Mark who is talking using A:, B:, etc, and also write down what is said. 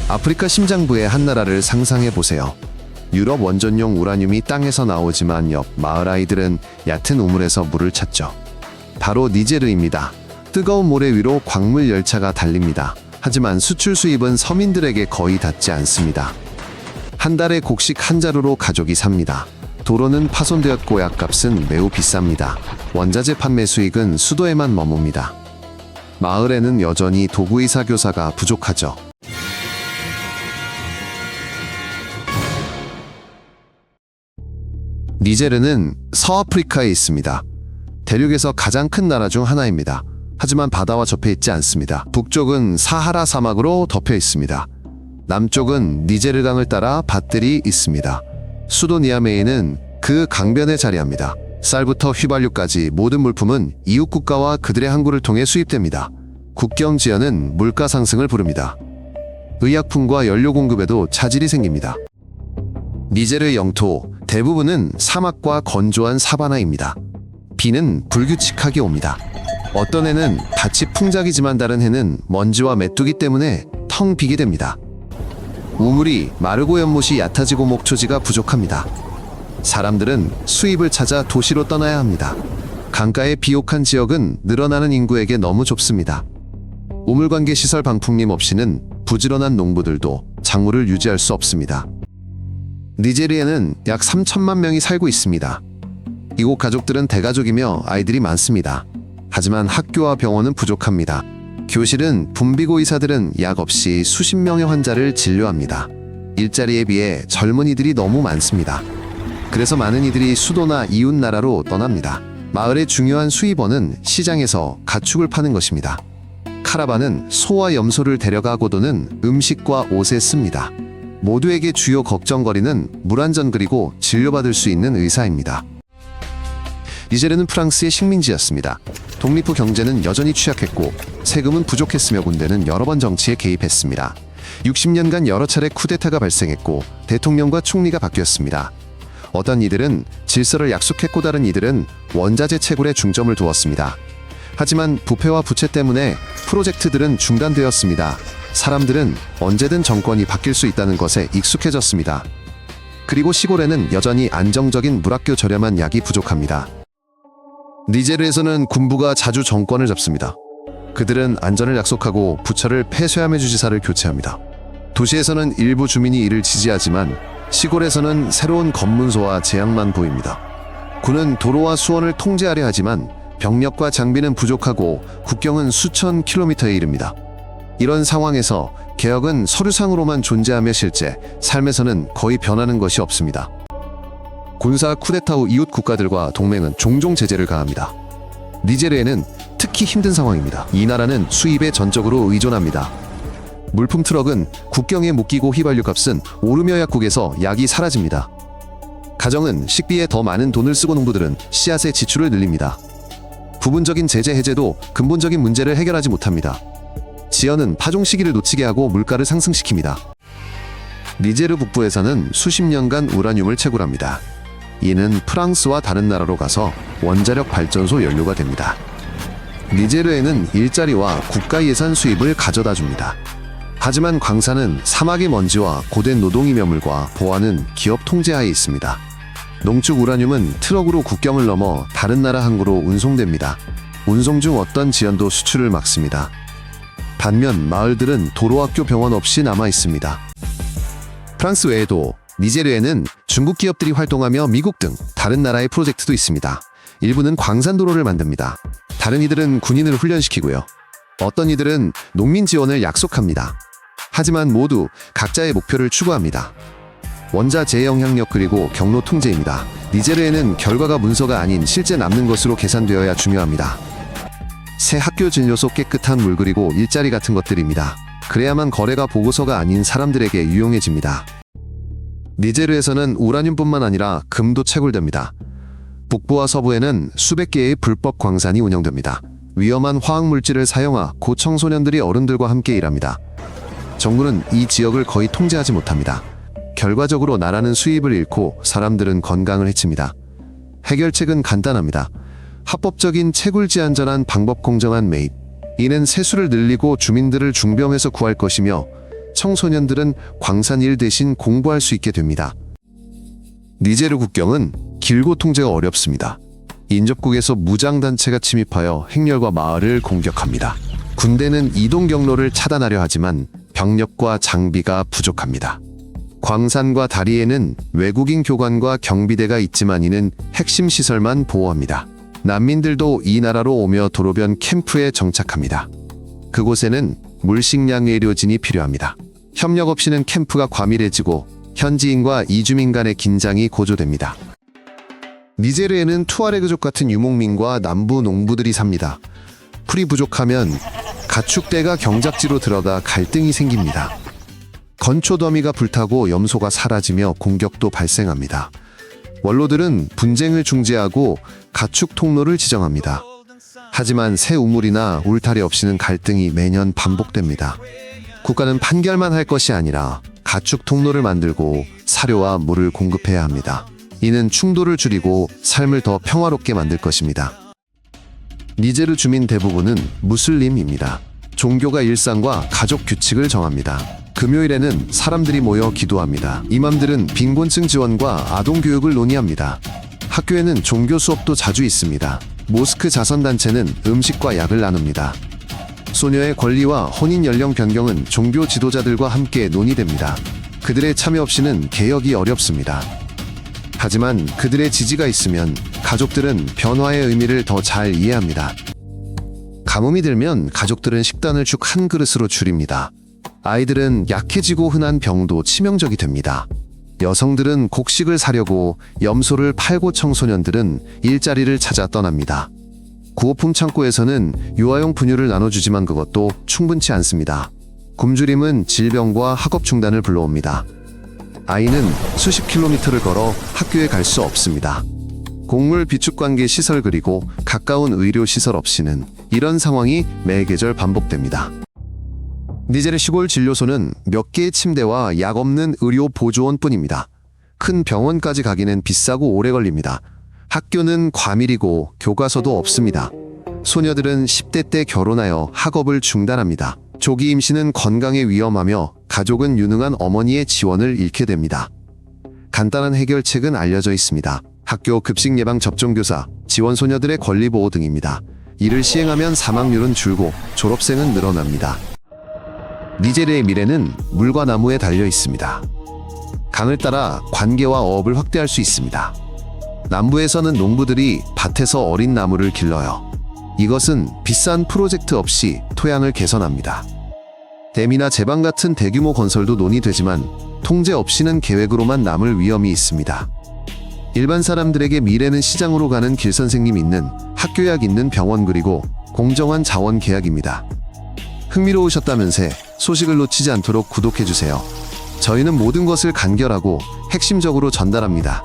A: 아프리카 심장부의 한 나라를 상상해 보세요. 유럽 원전용 우라늄이 땅에서 나오지만 옆 마을 아이들은 얕은 우물에서 물을 찾죠. 바로 니제르입니다. 뜨거운 모래 위로 광물 열차가 달립니다. 하지만 수출 수입은 서민들에게 거의 닿지 않습니다. 한 달에 곡식 한 자루로 가족이 삽니다. 도로는 파손되었고 약값은 매우 비쌉니다. 원자재 판매 수익은 수도에만 머뭅니다. 마을에는 여전히 도구의사 교사가 부족하죠. 니제르는 서아프리카에 있습니다. 대륙에서 가장 큰 나라 중 하나입니다. 하지만 바다와 접해 있지 않습니다. 북쪽은 사하라 사막으로 덮여 있습니다. 남쪽은 니제르 강을 따라 밭들이 있습니다. 수도 니아메이는 그 강변에 자리합니다. 쌀부터 휘발유까지 모든 물품은 이웃 국가와 그들의 항구를 통해 수입됩니다. 국경 지연은 물가 상승을 부릅니다. 의약품과 연료 공급에도 차질이 생깁니다. 니제르 영토 대부분은 사막과 건조한 사바나입니다. 비는 불규칙하게 옵니다. 어떤 해는 밭이 풍작이지만 다른 해는 먼지와 메뚜기 때문에 텅 비게 됩니다. 우물이 마르고 연못이 얕아지고 목초지가 부족합니다. 사람들은 수입을 찾아 도시로 떠나야 합니다. 강가의 비옥한 지역은 늘어나는 인구에게 너무 좁습니다. 우물관계 시설 방풍림 없이는 부지런한 농부들도 작물을 유지할 수 없습니다. 니제르에는 약 3천만 명이 살고 있습니다. 이곳 가족들은 대가족이며 아이들이 많습니다. 하지만 학교와 병원은 부족합니다. 교실은 붐비고 의사들은 약 없이 수십 명의 환자를 진료합니다. 일자리에 비해 젊은이들이 너무 많습니다. 그래서 많은 이들이 수도나 이웃 나라로 떠납니다. 마을의 중요한 수입원은 시장에서 가축을 파는 것입니다. 카라반은 소와 염소를 데려가 고도는 음식과 옷에 씁니다. 모두에게 주요 걱정거리는 물안전 그리고 진료받을 수 있는 의사입니다. 니제르는 프랑스의 식민지였습니다. 독립 후 경제는 여전히 취약했고 세금은 부족했으며 군대는 여러 번 정치에 개입했습니다. 60년간 여러 차례 쿠데타가 발생했고 대통령과 총리가 바뀌었습니다. 어떤 이들은 질서를 약속했고 다른 이들은 원자재 채굴에 중점을 두었습니다. 하지만 부패와 부채 때문에 프로젝트들은 중단되었습니다. 사람들은 언제든 정권이 바뀔 수 있다는 것에 익숙해졌습니다. 그리고 시골에는 여전히 안정적인 물학교 저렴한 약이 부족합니다. 니제르에서는 군부가 자주 정권을 잡습니다. 그들은 안전을 약속하고 부처를 폐쇄함의 주지사를 교체합니다. 도시에서는 일부 주민이 이를 지지하지만 시골에서는 새로운 검문소와 재앙만 보입니다. 군은 도로와 수원을 통제하려 하지만 병력과 장비는 부족하고 국경은 수천 킬로미터에 이릅니다. 이런 상황에서 개혁은 서류상으로만 존재하며 실제 삶에서는 거의 변하는 것이 없습니다. 군사 쿠데타 후 이웃 국가들과 동맹은 종종 제재를 가합니다. 니제르에는 특히 힘든 상황입니다. 이 나라는 수입에 전적으로 의존합니다. 물품 트럭은 국경에 묶이고 휘발유 값은 오르며 약국에서 약이 사라집니다. 가정은 식비에 더 많은 돈을 쓰고 농부들은 씨앗의 지출을 늘립니다. 부분적인 제재 해제도 근본적인 문제를 해결하지 못합니다. 지연은 파종 시기를 놓치게 하고 물가를 상승시킵니다. 니제르 북부에서는 수십 년간 우라늄을 채굴합니다. 이는 프랑스와 다른 나라로 가서 원자력 발전소 연료가 됩니다. 니제르에는 일자리와 국가 예산 수입을 가져다 줍니다. 하지만 광산은 사막의 먼지와 고된 노동이며물과 보안은 기업 통제하에 있습니다. 농축 우라늄은 트럭으로 국경을 넘어 다른 나라 항구로 운송됩니다. 운송 중 어떤 지연도 수출을 막습니다. 반면 마을들은 도로학교 병원 없이 남아 있습니다. 프랑스 외에도 니제르에는 중국 기업들이 활동하며 미국 등 다른 나라의 프로젝트도 있습니다. 일부는 광산도로를 만듭니다. 다른 이들은 군인을 훈련시키고요. 어떤 이들은 농민 지원을 약속합니다. 하지만 모두 각자의 목표를 추구합니다. 원자재 영향력 그리고 경로 통제입니다. 니제르에는 결과가 문서가 아닌 실제 남는 것으로 계산되어야 중요합니다. 새 학교 진료소 깨끗한 물 그리고 일자리 같은 것들입니다. 그래야만 거래가 보고서가 아닌 사람들에게 유용해집니다. 니제르에서는 우라늄뿐만 아니라 금도 채굴됩니다. 북부와 서부에는 수백 개의 불법 광산이 운영됩니다. 위험한 화학물질을 사용하 고청소년들이 어른들과 함께 일합니다. 정부는 이 지역을 거의 통제하지 못합니다. 결과적으로 나라는 수입을 잃고 사람들은 건강을 해칩니다. 해결책은 간단합니다. 합법적인 채굴지 안전한 방법 공정한 매입. 이는 세수를 늘리고 주민들을 중병에서 구할 것이며 청소년들은 광산 일 대신 공부할 수 있게 됩니다. 니제르 국경은 길고 통제가 어렵습니다. 인접국에서 무장단체가 침입하여 행렬과 마을을 공격합니다. 군대는 이동 경로를 차단하려 하지만 병력과 장비가 부족합니다. 광산과 다리에는 외국인 교관과 경비대가 있지만 이는 핵심 시설만 보호합니다. 난민들도 이 나라로 오며 도로변 캠프에 정착합니다. 그곳에는 물식량 의료진이 필요합니다. 협력 없이는 캠프가 과밀해지고 현지인과 이주민 간의 긴장이 고조됩니다. 니제르에는 투아레그족 같은 유목민과 남부 농부들이 삽니다. 풀이 부족하면 가축대가 경작지로 들어가 갈등이 생깁니다. 건초 더미가 불타고 염소가 사라지며 공격도 발생합니다. 원로들은 분쟁을 중재하고 가축 통로를 지정합니다. 하지만 새 우물이나 울타리 없이는 갈등이 매년 반복됩니다. 국가는 판결만 할 것이 아니라 가축 통로를 만들고 사료와 물을 공급해야 합니다. 이는 충돌을 줄이고 삶을 더 평화롭게 만들 것입니다. 니제르 주민 대부분은 무슬림입니다. 종교가 일상과 가족 규칙을 정합니다. 금요일에는 사람들이 모여 기도합니다. 이맘들은 빈곤층 지원과 아동 교육을 논의합니다. 학교에는 종교 수업도 자주 있습니다. 모스크 자선단체는 음식과 약을 나눕니다. 소녀의 권리와 혼인 연령 변경은 종교 지도자들과 함께 논의됩니다. 그들의 참여 없이는 개혁이 어렵습니다. 하지만 그들의 지지가 있으면 가족들은 변화의 의미를 더 잘 이해합니다. 가뭄이 들면 가족들은 식단을 죽 한 그릇으로 줄입니다. 아이들은 약해지고 흔한 병도 치명적이 됩니다. 여성들은 곡식을 사려고 염소를 팔고 청소년들은 일자리를 찾아 떠납니다. 구호품 창고에서는 유아용 분유를 나눠주지만 그것도 충분치 않습니다. 굶주림은 질병과 학업 중단을 불러옵니다. 아이는 수십 킬로미터를 걸어 학교에 갈 수 없습니다. 곡물 비축관계 시설 그리고 가까운 의료시설 없이는 이런 상황이 매계절 반복됩니다. 니제르 시골 진료소는 몇 개의 침대와 약 없는 의료 보조원뿐입니다. 큰 병원까지 가기는 비싸고 오래 걸립니다. 학교는 과밀이고 교과서도 없습니다. 소녀들은 10대 때 결혼하여 학업을 중단합니다. 조기 임신은 건강에 위험하며 가족은 유능한 어머니의 지원을 잃게 됩니다. 간단한 해결책은 알려져 있습니다. 학교 급식 예방 접종 교사, 지원 소녀들의 권리 보호 등입니다. 이를 시행하면 사망률은 줄고 졸업생은 늘어납니다. 니제르의 미래는 물과 나무에 달려 있습니다. 강을 따라 관계와 어업을 확대할 수 있습니다. 남부에서는 농부들이 밭에서 어린 나무를 길러요. 이것은 비싼 프로젝트 없이 토양을 개선합니다. 댐이나 제방 같은 대규모 건설도 논의되지만 통제 없이는 계획으로만 남을 위험이 있습니다. 일반 사람들에게 미래는 시장으로 가는 길 선생님 있는 학교약 있는 병원 그리고 공정한 자원 계약입니다. 흥미로우셨다면서 소식을 놓치지 않도록 구독해주세요. 저희는 모든 것을 간결하고 핵심적으로 전달합니다.